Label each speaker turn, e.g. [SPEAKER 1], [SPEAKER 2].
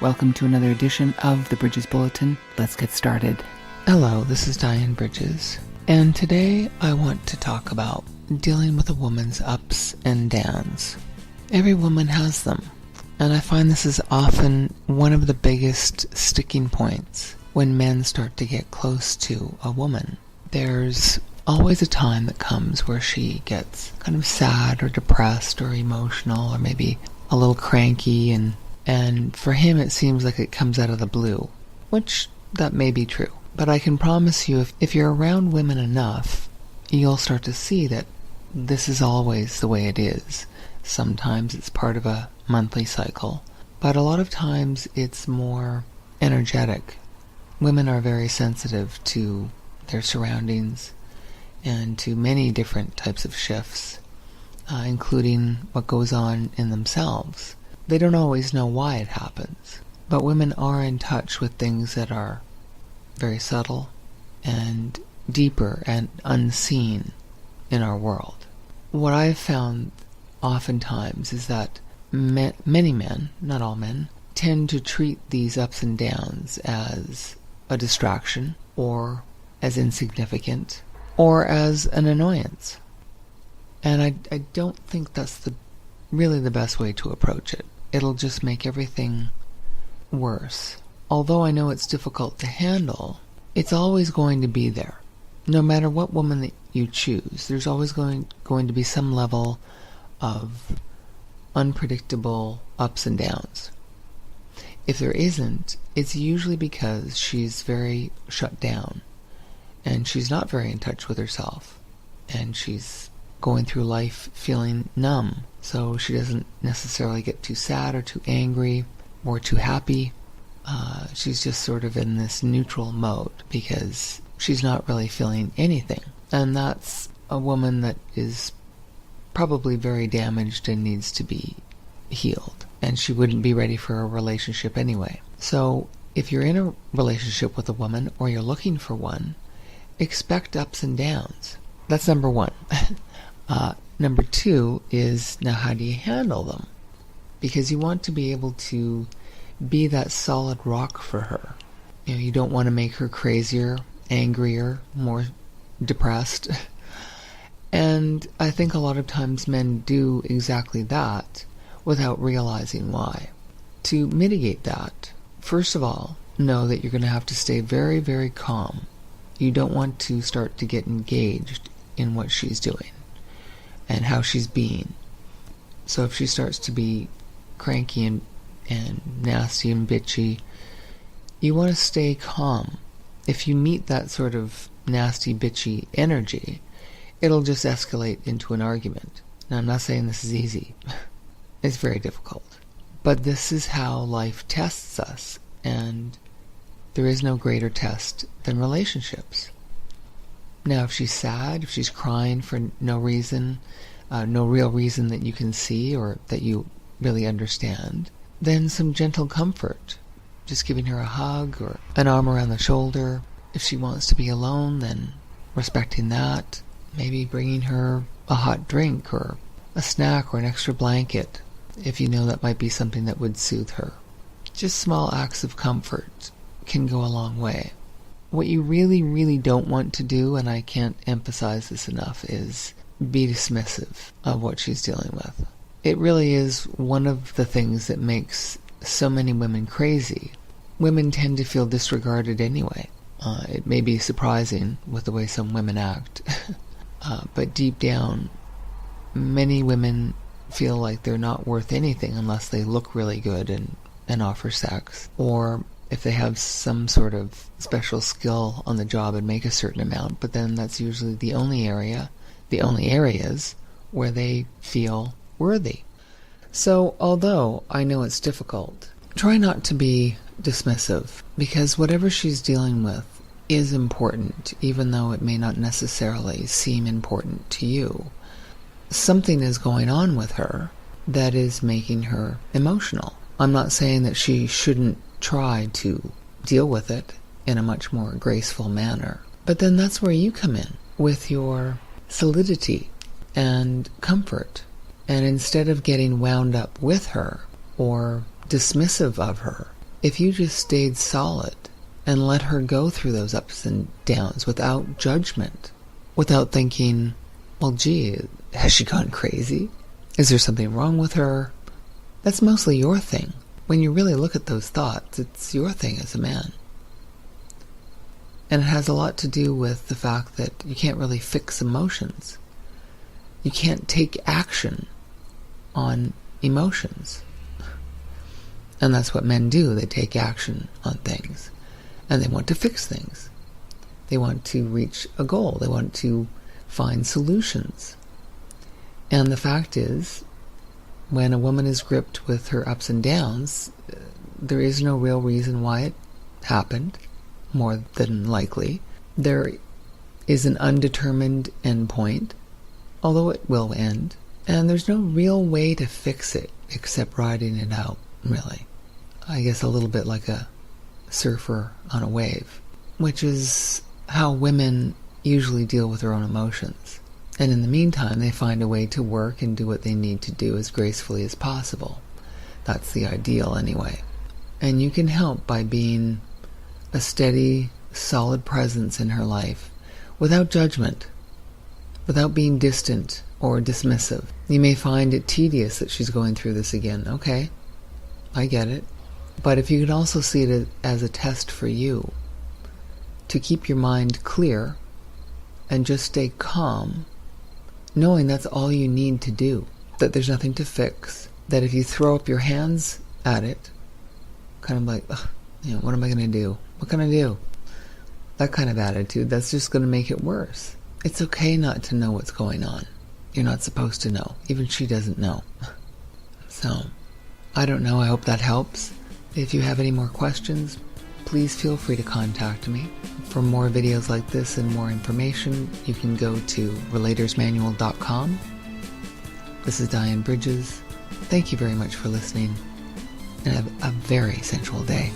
[SPEAKER 1] Welcome to another edition of the Bridges Bulletin. Let's get started. Hello, this is Dyann Bridges, and today I want to talk about dealing with a woman's ups and downs. Every woman has them, and I find this is often one of the biggest sticking points when men start to get close to a woman. There's always a time that comes where she gets kind of sad or depressed or emotional or maybe a little cranky, and for him it seems like it comes out of the blue, which that may be true. But I can promise you, if you're around women enough, you'll start to see that this is always the way it is. Sometimes it's part of a monthly cycle, but a lot of times it's more energetic. Women are very sensitive to their surroundings and to many different types of shifts, including what goes on in themselves. They don't always know why it happens, but women are in touch with things that are very subtle and deeper and unseen in our world. What I've found oftentimes is that many men, not all men, tend to treat these ups and downs as a distraction or as insignificant or as an annoyance. And I don't think that's really the best way to approach it. It'll just make everything worse. Although I know it's difficult to handle, it's always going to be there. No matter what woman that you choose, there's always going to be some level of unpredictable ups and downs. If there isn't, it's usually because she's very shut down, and she's not very in touch with herself, and she's going through life feeling numb, so she doesn't necessarily get too sad or too angry or too happy. She's just sort of in this neutral mode because she's not really feeling anything. And that's a woman that is probably very damaged and needs to be healed. And she wouldn't be ready for a relationship anyway. So if you're in a relationship with a woman or you're looking for one, expect ups and downs. That's number one. Number two is, now how do you handle them? Because you want to be able to be that solid rock for her. You don't want to make her crazier, angrier, more depressed. And I think a lot of times men do exactly that without realizing why. To mitigate that, first of all, know that you're going to have to stay very, very calm. You don't want to start to get engaged in what she's doing and how she's being. So if she starts to be cranky and nasty and bitchy, you want to stay calm. If you meet that sort of nasty, bitchy energy, it'll just escalate into an argument. Now, I'm not saying this is easy. It's very difficult. But this is how life tests us, and there is no greater test than relationships. Now, if she's sad, if she's crying for no reason, no real reason that you can see or that you really understand, then some gentle comfort. Just giving her a hug or an arm around the shoulder. If she wants to be alone, then respecting that. Maybe bringing her a hot drink or a snack or an extra blanket, if you know that might be something that would soothe her. Just small acts of comfort can go a long way. What you really, really don't want to do, and I can't emphasize this enough, is be dismissive of what she's dealing with. It really is one of the things that makes so many women crazy. Women tend to feel disregarded anyway. It may be surprising with the way some women act, but deep down, many women feel like they're not worth anything unless they look really good and offer sex, or if they have some sort of special skill on the job and make a certain amount, but then that's usually the only areas where they feel worthy. So, although I know it's difficult, try not to be dismissive, because whatever she's dealing with is important, even though it may not necessarily seem important to you. Something is going on with her that is making her emotional. I'm not saying that she shouldn't try to deal with it in a much more graceful manner, but then that's where you come in with your solidity and comfort. And instead of getting wound up with her or dismissive of her, if you just stayed solid and let her go through those ups and downs without judgment, without thinking, well, gee, has she gone crazy? Is there something wrong with her? That's mostly your thing. When you really look at those thoughts, it's your thing as a man. And it has a lot to do with the fact that you can't really fix emotions. You can't take action on emotions. And that's what men do. They take action on things. And they want to fix things. They want to reach a goal. They want to find solutions. And the fact is, when a woman is gripped with her ups and downs, there is no real reason why it happened, more than likely. There is an undetermined end point, although it will end, and there's no real way to fix it except riding it out, really. I guess a little bit like a surfer on a wave, which is how women usually deal with their own emotions. And in the meantime, they find a way to work and do what they need to do as gracefully as possible. That's the ideal, anyway. And you can help by being a steady, solid presence in her life, without judgment, without being distant or dismissive. You may find it tedious that she's going through this again. Okay, I get it. But if you could also see it as a test for you, to keep your mind clear and just stay calm, knowing that's all you need to do, that there's nothing to fix, that if you throw up your hands at it, kind of like, what am I going to do? What can I do? That kind of attitude, that's just going to make it worse. It's okay not to know what's going on. You're not supposed to know. Even she doesn't know. So, I don't know. I hope that helps. If you have any more questions, please feel free to contact me. For more videos like this and more information, you can go to relatorsmanual.com. This is Dyann Bridges. Thank you very much for listening, and have a very sensual day.